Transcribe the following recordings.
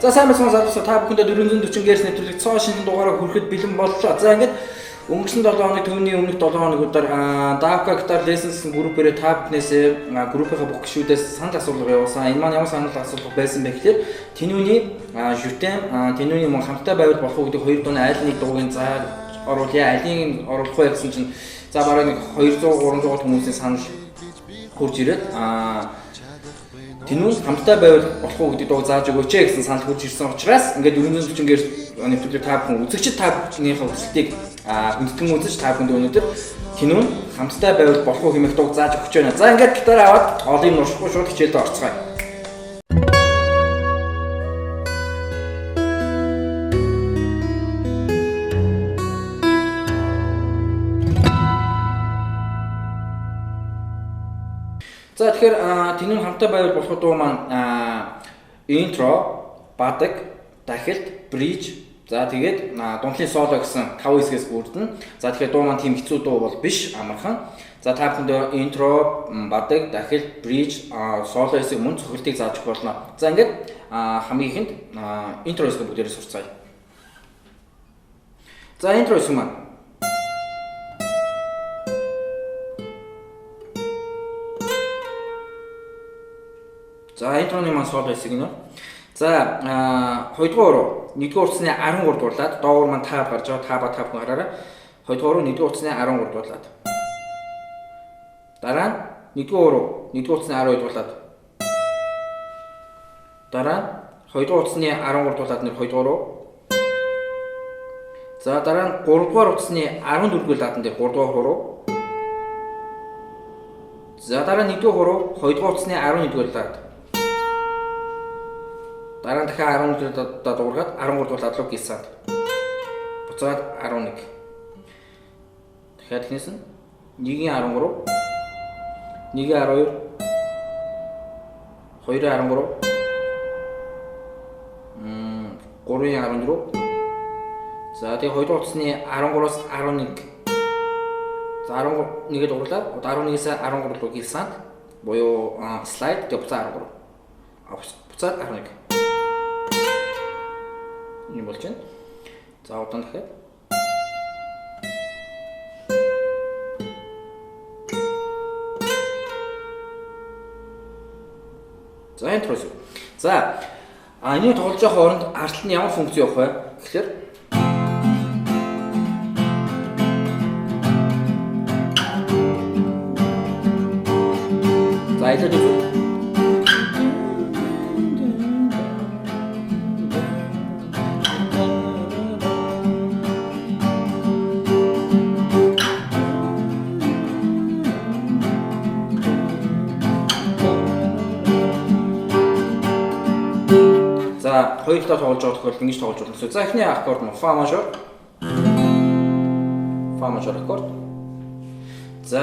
За сайн байна сонсогчдоо та бүхэндээ 440 ГHz нэвтрүүлэг цоо шинэ дугаараа хүрэхэд бэлэн боллоо. За ингээд өнгөрсөн 7 хоног түүний өмнөх 7 хоногудаар Davka Guitar Lessons группээрээ та бүхнээс группийнхаа бүх гишүүдээс санал асуулга явуулсан. Энэ маань ямар санал асуулга байсан бэ гэхээр Тэнүүний Jutem Тэнүүний мөн хамттай байвал болох уу гэдэг хоёр дууны аль нэг дуугийн заа оруулъя. Алийг оруулах вэ гэсэн чинь за бараг нэг 200 300 хүмүүсийн санал хурж ирээд Тэнүүн хамттай байвал болох уу гэдэг дуу зааж өгөөч гэсэн санал хурж ирсэн учраас ингээд 440 гээр нэвтрүүлэг та бүхэн үзэгчид та бүхнийхээ хүсэлтийг хүндэтгэн үзэж та бүхэнд өнөөдөр Тэнүүн хамттай байвал болох уу хэмээх дуу зааж өгч байна. За ингээд гитар аваад олын нуршгүй шууд хичээлдээ орцгоё. За тэгэхээр Тэнүүн хамттай байвал болох дуу маань интро, бадаг, дахилт, бриж, за тэгээд дундлын соло гэсэн 5 хэсгээс бүрдэнэ. За тэгэхээр дуу маань тийм хэцүү дуу бол биш, амархан. За та бүхэнд интро, бадаг, дахилт, бриж, соло хэсэг мөн цохилтыг зааж өгөх болно. За ингээд хамгийн ихэнд интро хэсэг бүгдээрээ сурцгаая. За интро хэсэг маань за интроны маань соло хэсэг нь. За 2 дугаар 1-р утасны 13 дуурлаад доогуур маань та гарч байгаа та ба та бүхэн хараарай. 2 дугаар 1-р утасны 13 дуурлаад. Дараа нь 1-р утасны 12 дуурлаад. Дараа нь 2 дугаар утасны 13 дуурлаад нэр 2 дугаар. За дараа нь 3 дугаар утасны 14 дуурлаад нэр 3 дугаар хуруу. За дараа нь 1-р хуруу 2 дугаар утасны 11 дуурлаад. Дараа нь дахиад 11 дуурайгаад 13 дуурайд луг гисаад. Буцаад 11. Дахиад хийнсэн 1-ийн 13, 1-ийн 12, 2-ийн 13, 3-ийн 14. За тэгээ 2 дугаар утасны 13-аас 11. За 11-д дуурайлаад 11-ээс 13 луг гисаад буюу слайд тэгээ буцаад 13. Буцаад 11. Ийм болж байна. За удаан дахиад. За интро. За энэ тоглож байгаа хооронд артлын ямар функц явах вэ гэхээр за илээд үзвэл за хоёр талаа тоглож байгаа тохиолдолд ингэж тоглож болно. За эхний аккорд нь фа мажор. Фа мажор аккорд. За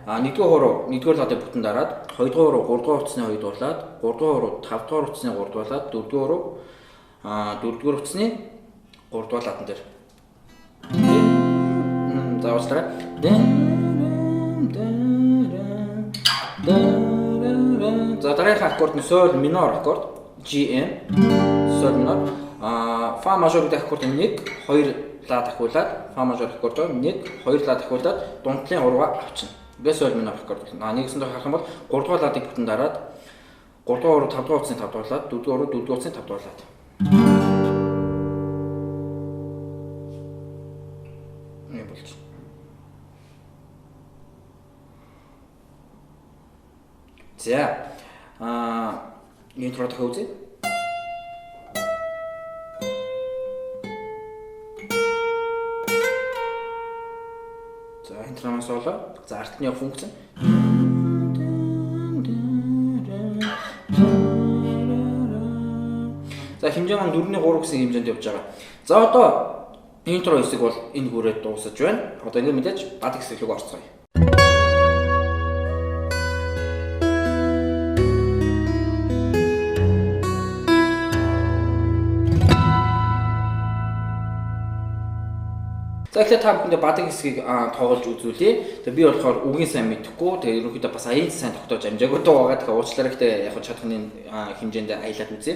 1-р хуруу 1-р талын бүтэн дараад 2-р хуруу 3-р утасны 2 дуурлаад 3-р хуруу 5-р утасны 3 дуурлаад 4-р хуруу 4-р утасны 3 дуурлаад энэ дээр. За уучлаарай. За дараагийн аккорд нь соль минор аккорд. GM соль минор фа мажор гэдэг аккорд 1 2 ла дахиулаад фа мажор аккорд 1 2 ла дахиулаад дундлын ургаа авчна. Ингээд соль минор аккорд болно. Нэгсэндээ харах юм бол 3 дугаар ладыг бүтэн дараад 3 дугаар 5 дугаар утасны 5 дуурлаад 4 дугаар 4 дугаар утасны 5 дуурлаад. Ийм болж. За интро дахиад үзье. За интро соло. За артны функц. За хэмжээ маань 4-ний 3 гэсэн хэмжээнд явж байгаа. За одоо интро хэсэг бол энэ хүрээд дуусаж байна. Одоо ингэ мэдээж бадаг хэсэг рүү орцгоё. За ихлэ та бүхэндээ бадаг хэсгийг тоглож үзүүлье. Тэгээ би болохоор үгийн сайн мэдэхгүй. Тэгээ ерөнхийдөө бас аян сайн тогтоож амжаагүй дуу байгаа. Тэгэхээр уучлаарай. Гэхдээ яг чадхны хэмжээнд аялаад үзье.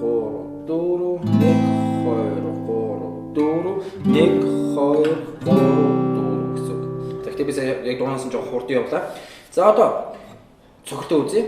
гэсэн үг. За гэхдээ би яг дугаарсан жоо хурдан явлаа. За одоо цогтой үзье.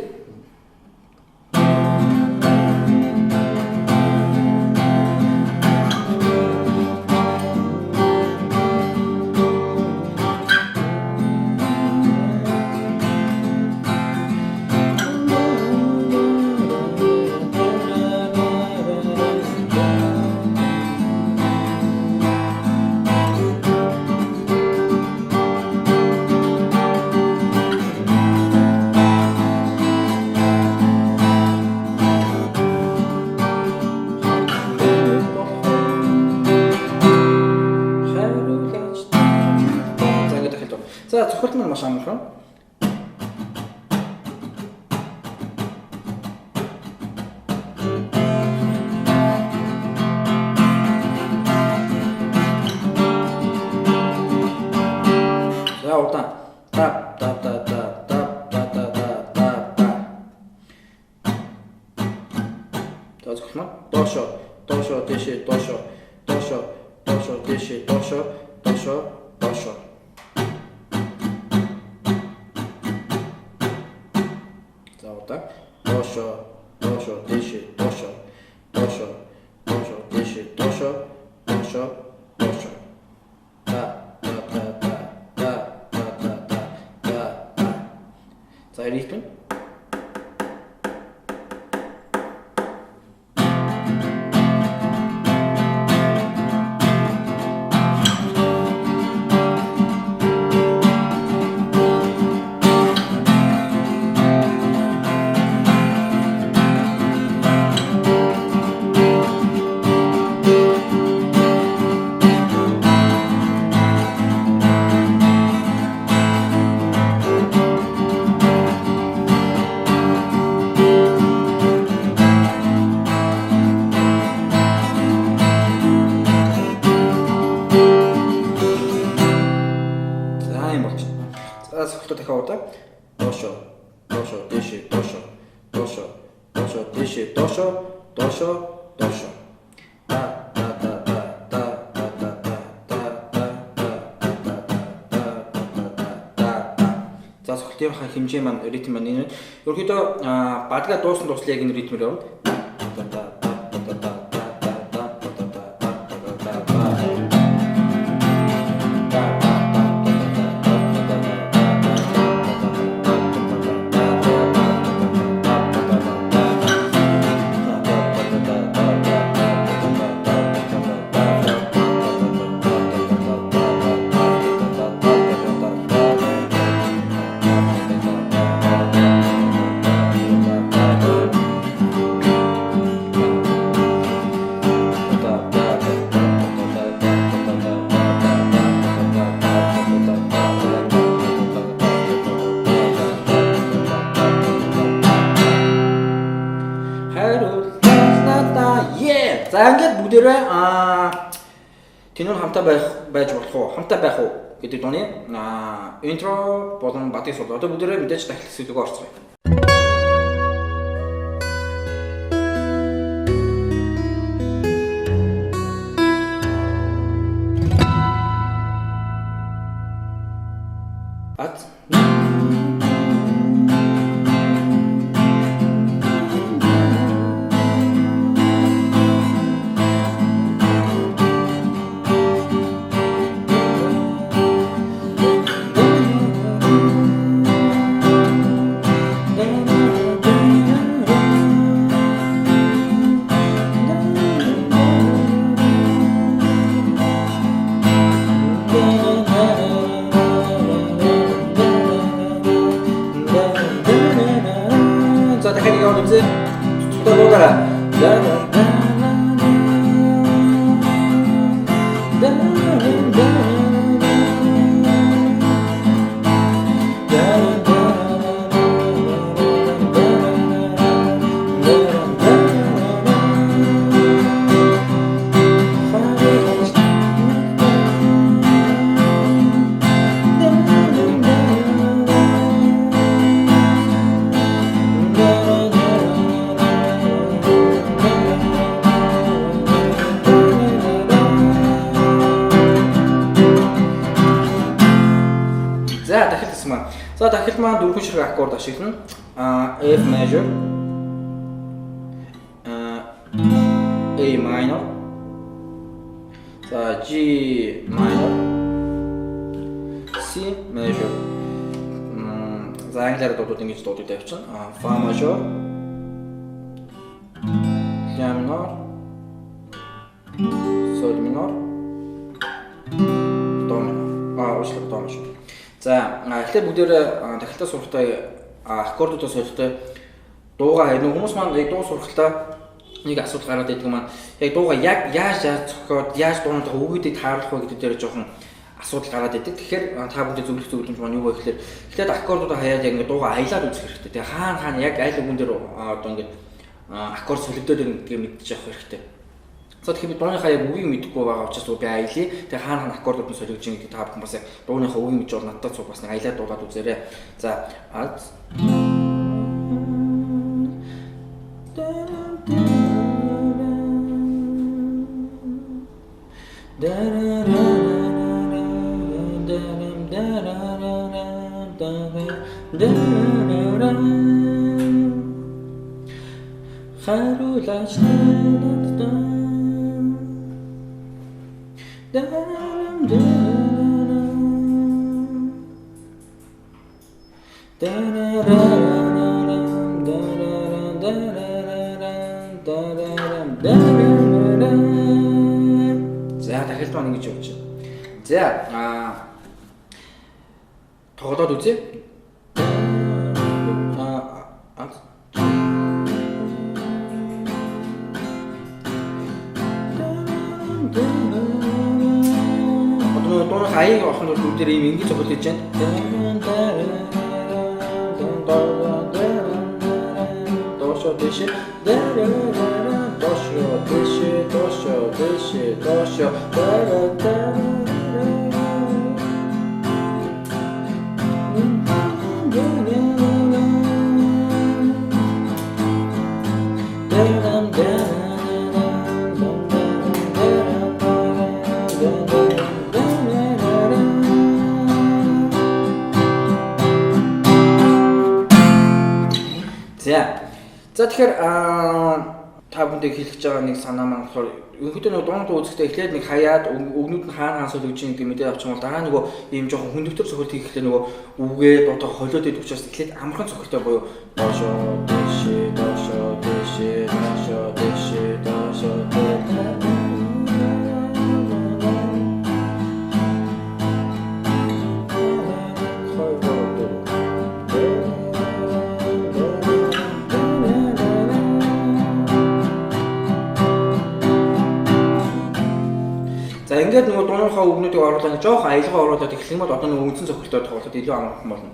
цохилт маань маш амархан. За удаан. Тап тап тап тап тап тап тап тап тап. За цохилт маань доошо дэше доошо дэше доошо. За удаан. Доошо дэше доошо дэше доошо. За ритм. За цохилтоо дахиад удаа. Доошо дэше доошо дэше доошо. За цохилтын хэмжээ маань ритм маань энэ. Ерөнхийдөө бадгаа дуусан туслаа яг энэ ритмээр явна. За ингээд бүгдээрээ тэнүүн хамтаа байж болох уу? Хамтаа байх уу гэдэг дууны интро болон батыг сул. Одоо бүгдээрээ мэдээж дахил хэсэг рүү орцгоё. За дахил маань дөрвөн ширхэг аккорд ашиглана. F major, A minor, за G minor, C major. За англиар дуудууд ингэж дууддаг тавьчихна. Fa major, La minor, Sol minor, Do minor. Уушлаг Do minor. За эхлээд бүгдээрээ дахилтаа сурахтаа аккордуудаа солихтой дуугаа энэ хүмүүс маань яг дуу сурахтаа нэг асуудал гараад идэг маань яг дуугаа яг яаж зохиод яаж дуунуудаа өгөөдийг тааруулах вэ гэдэг дээр жоохон асуудал гараад идэг. Тэгэхээр та бүдний зөвлөх зөвлөмж маань юу вэ гэхээр эхлээд аккордуудаа хаяад яг ингээд дуугаа аялаад үзэх хэрэгтэй. Тэгээ хаана яг аль үгэн дээр одоо ингээд аккорд солигдоод байна гэдгийг мэдчих хэрэгтэй. За тэгэхээр би дууныхаа яг үгийг мэдэхгүй байгаа учраас би аялье. Тэгээ хаана аккордууд нь солигдож байгаа гэдгийг та бүхэн бас яг дууныхаа үгийг мэдж бол надад цуг бас нэг аялаад дуулаад үзээрэй. За харуулаач за дахиад маань ингэж явж байна. За тоглоод үзье. Одоо хаяг авахын тулд бүгд ийм ингэж тоглож хийж байна. Дошо дэшэ дошо дэшэ дошо дэшэ дошо За тэгэхээр та бүхэнд хэлэх гэж байгаа нэг санаа маань болохоор ерөнхийдөө нэг дунд үзэхдээ эхлээд нэг хаяад өгнүүд нь хаана солигдож байгаа гэдэг мэдээ авчих юм бол дараа нөгөө ийм жоохон хүндэвтэр цохилт хийхдээ нөгөө үгээ дутаа холиод идэх учраас эхлээд амархан цохилттой буюу дошо дэшэ дошо дэшэ дошо дэшэ дошо за ингээд нөгөө дуунхаа үгнүүдийг оруулаад жоох аялгаа оруулаад эхлэх юм бол одоо нөгөө үндсэн цохилтоор тоглоход илүү амархан болно.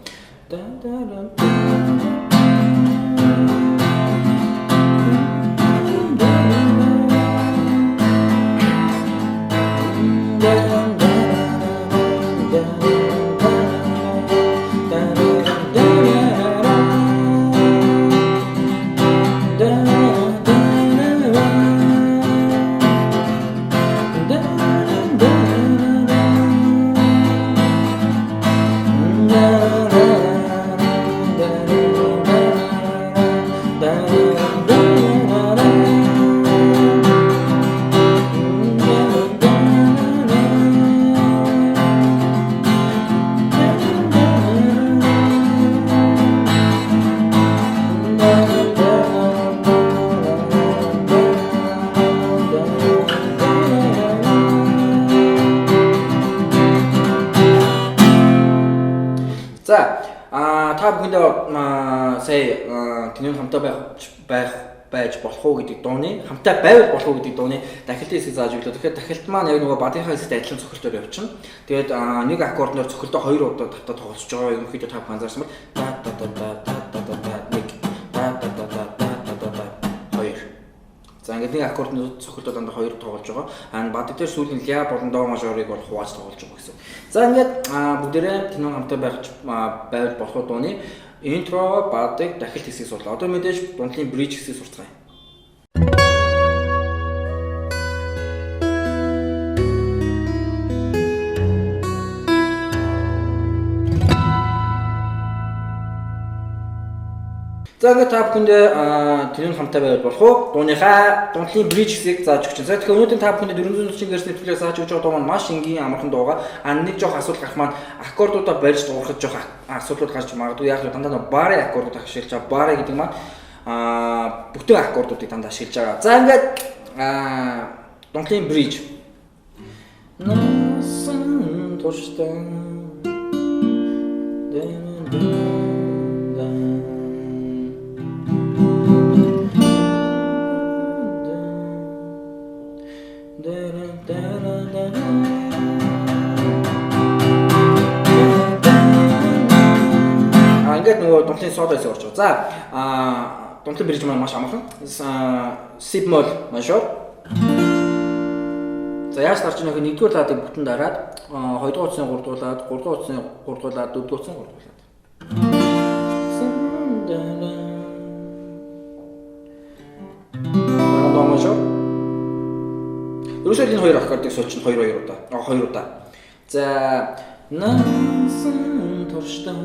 За та бүхэндээ сая тэнийн хамтаа байж болох уу гэдэг дууны хамтаа байвал болох уу гэдэг дууны дахилтын хэсэг зааж өглөө. Тэгэхээр дахилт маань яг нөгөө бадынхаа хэсэгт адилхан цохилтоор явчихна. Тэгээд нэг аккордноор цохилтоо хоёр удаа татаа тоглож байгаа. Ерөнхийдөө та бүхэн анзаарсан бол та та та та та та та нэг та та та та та та та хоёр. За ингээд нэг аккордноор цохилтоо дандаа хоёр тоглож байгаа. Бад дээр сүүлийн ля болон до мажорыг бол хувааж тоглож байгаа гэсэн. За ингээд бүгдээрээ тэнийн хамтаа байвал болох уу дууны интро бадыг дахилт хэсгийг сурлаа. Одоо мэдээж дундлын бридж хэсгийг сурцгаая. За ингээд та бүхэндээ тэнийн хамтаа байвал болох уу дууныхаа дундлын бридж хэсгийг зааж өгч байна. За тэгэхээр өнөөдөр та бүхэндээ 440 гэрс нэвтрүүлэг зааж өгч байгаа дуу маань маш энгийн амархан дууга. Нэг жоох асуудал гарах маань аккордуудаа барьж дуурахад жоох асуудлууд гарч магадгүй. Яг л дандаа барын аккордууд ашиглаж байгаа. Бары гэдэг маань бүтэн аккордуудыг дандаа ашиглаж байгаа. За ингээд дундлын бридж. Насан турштай За дундлын бирж маань маш амархан. Si bemol major. За яаж тарж байгаа нэгдүгээр ладыг бүтэн дараад хоёрдугаар утасны 3 дуулаад, гуравдугаар утасны 3 дуулаад, дөрөвдүгээр утасны 3 дуулаад. До мажор. Ерөөсөө энэ хоёр аккордыг суулчихна 2 удаа. 2 удаа. За насан туршдаа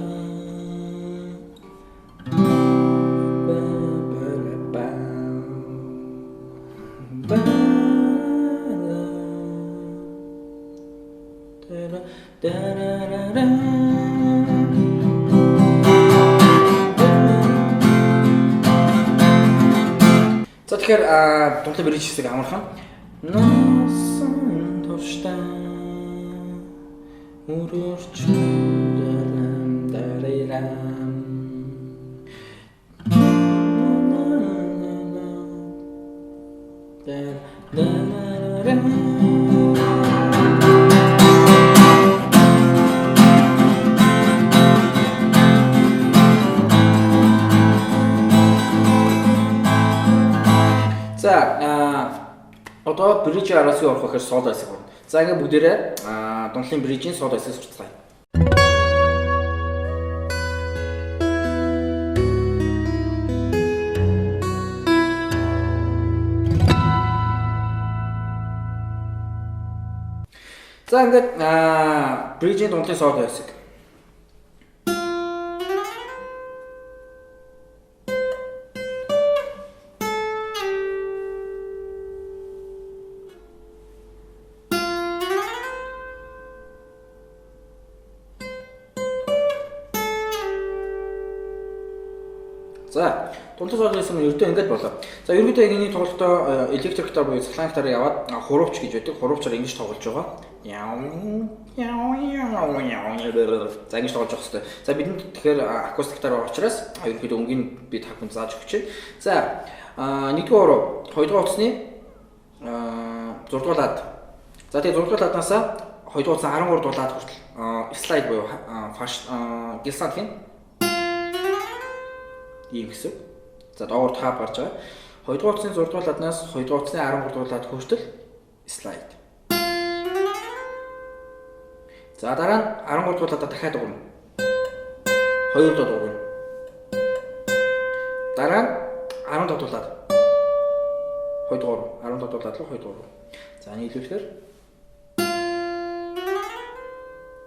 За тэгэхээр дундлын бирж хэсэг амархан. Насан туршдаа өрөөрчөн дарайрам За одоо бриж араас юу орох гэхээр соло хэсэг байна. За ингээ бүгдээрээ дундлын брижийн соло хэсэг сурцгаая. За ингээд брижийн дундлын соло хэсэг. За дундлын соло хэсэг нь ердөө ингэж болоо. За ерөнхийдөө энэний тоглолтоо электрик гитар буюу цахилгаан гитараар яваад хурууч гэж байдаг. Хуруучаар ингэж тоглож байгаа. За ингэж тоглож байгаа хэвээр. За бидэнд тэгэхээр акустик гитар байгаа учраас ерөнхийдөө өнгийн би та бүхэнд зааж өгч чинь. За нэгдүгээр уруу, хоёрдугаар утасны 6 дугаар лад. За тэгээ 6 дугаар ладнаас хоёрдугаар утас 13 дугаар лад хүртэл слайд буюу фаш гилсант гин ийм гэсэн. За доогоор тап гарч байгаа. 2 дугаар утасны 6 дугаар ладнаас 2 дугаар утасны 13 дугаар лад хүртэл слайд. За дараа нь 13 дугаар ладаа дахиад дуурна. 2 удаа дуурна. Дараа нь 15 дугаар лад. 2 дугаар 15 дугаар лад руу 2 дугаар. За нийлүүлэхээр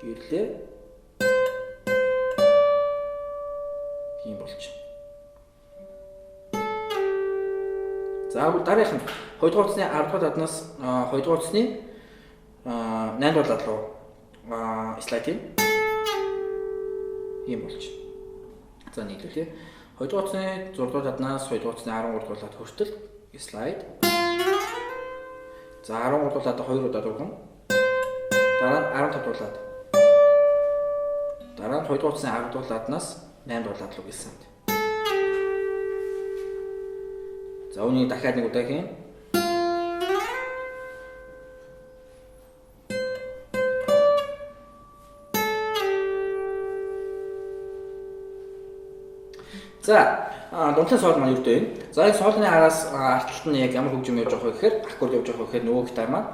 гэрлээ. Тийм болчих. За дараах нь 2 дугаар утасны 10 дугаар ладнаас 2 дугаар утасны 8 дугаар лад руу слайд ийм болж. За нийлүүлээ. 2 дугаар утасны 6 дугаар ладнаас 2 дугаар утасны 13 дугаар лад хүртэл слайд. За 13 дугаар лад 2 удаа дурган. Дараа нь 15 дугаар лад. Дараа нь 2 дугаар утасны 10 дугаар ладнаас 8 дугаар лад руу гэлсэнд. За үүнийг дахиад нэг удаа хийн. За дундлын соло маань ердөө юм. За энэ солоны араас артталт нь яг ямар хөгжим явж байгаа вэ гэхээр аккорд явж байгаа вэ гэхээр нөгөө гитар маань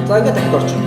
за ингээд дахид орчих.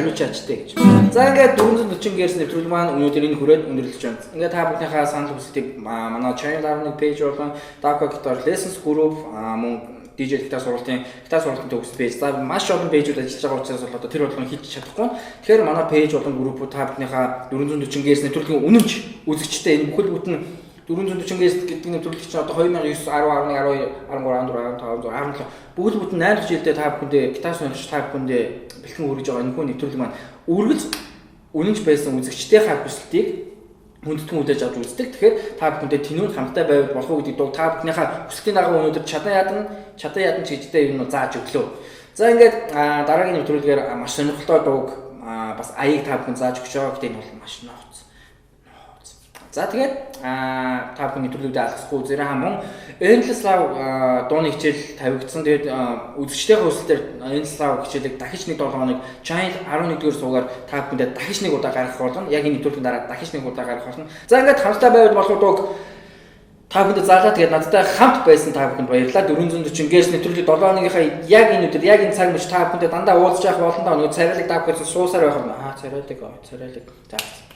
хариуцаачтай гэж. За ингээд 440 ГHz нэвтрүүлэг маань өнөөдөр энэ хүрээд өндөрлөж байна. Ингээд та бүхнийхээ санал хүсэлтийг манай channel 11 page болон Davka Guitar Lessons group мөн DJ гитар сургалтын төгс пэйж. За маш олон пэйжүүд ажиллаж байгаа учраас бол одоо тэр болгон хийж чадахгүй. Тэгэхээр манай пэйж болон группууд та бүхнийхээ 440 ГHz нэвтрүүлгийн үнэмж үзэгчтэй энэ бүхэл бүтэн 440 ГHz гэдэг нэвтрүүлэг чинь одоо 2009, 10, 11, 12, 13, 14, 15, 16, 17 бүхэл бүтэн 8 жилдээ та бүхэндээ гитар сонирхч та бүхэндээ бэлтгэн өргөж байгаа энэ хүн нэвтрүүлэг маань үргэлж үнэмж байсан үзэгчдийнхээ хүсэлтийг хүндэтгэн үдээж авч үздэг. Тэгэхээр та бүхэндээ тэнүүн хамттай байвал болох уу гэдэг дуу та бүхнийхээ хүсэлтийн дагуу өнөөдөр чадан ядан ч гэжтэй юм зааж өглөө. За ингээд дараагийн нэвтрүүлгээр маш сонирхолтой дууг бас аяыг та бүхэн зааж өгч байгаа. Гэтэ энэ бол маш нууц. За тэгээд та бүхэн нэвтрүүлэгдээ алгасгүй зэрэг хамон Endless Love дууны хичээл тавигдсан. Тэгээд үзэгчдийнхээ хүсэлтээр Endless Love хичээлийг дахиж нэг 7 хоног Channel 11-р суугаар та бүхэндээ дахиж нэг удаа гаргах болно. Яг энэ нэвтрүүлгийн дараа дахиж нэг удаа гаргах болно. За ингээд хамтдаа байвал болох дууг та бүхэндээ заалаа. Тэгээд надтай хамт байсан та бүхэнд баярлалаа. 440 ГHz нэвтрүүлэг 7 хоногийнхаа яг энэ өдөр яг энэ цаг мөч та бүхэндээ дандаа уулзж явах болно. Нөгөө царайлаг давхацсан суусаар байх юм. Царайлаг. За